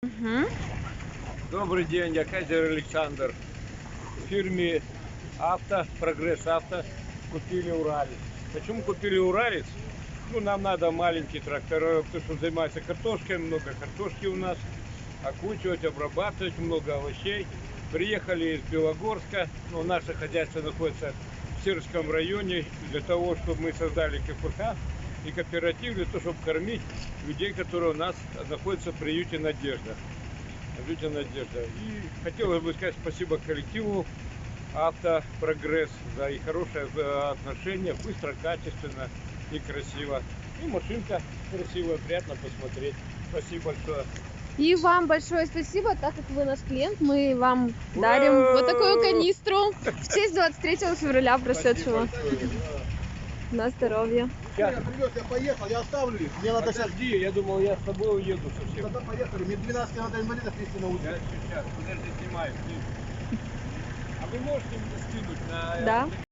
Мгм. Добрый день, я Кайзер Александр. В фирме Прогресс Авто купили Уралец. Почему купили Уралец? Нам надо маленький трактор, потому что он занимается картошкой, много картошки у нас, окучивать, обрабатывать, много овощей. Приехали из Белогорска, наше хозяйство находится в Сырском районе, для того, чтобы мы создали КФК и кооператив, для того, чтобы кормить людей, которые у нас находятся в приюте «Надежда». Надежда. И хотелось бы сказать спасибо коллективу Автопрогресс за их хорошее отношение, быстро, качественно и красиво. И машинка красивая, приятно посмотреть. Спасибо большое. И вам большое спасибо, так как вы наш клиент, мы вам дарим вот такую канистру в честь 23 февраля прошедшего. На здоровье. Сейчас. Я привез, я поехал, я оставлю их. Мне надо сейчас. Подожди, я думал, я с тобой уеду совсем. Тогда поехали. Мне 12 надо инвалидов вести на улице. Сейчас, подожди, снимаю. А вы можете мне скинуть на... Да.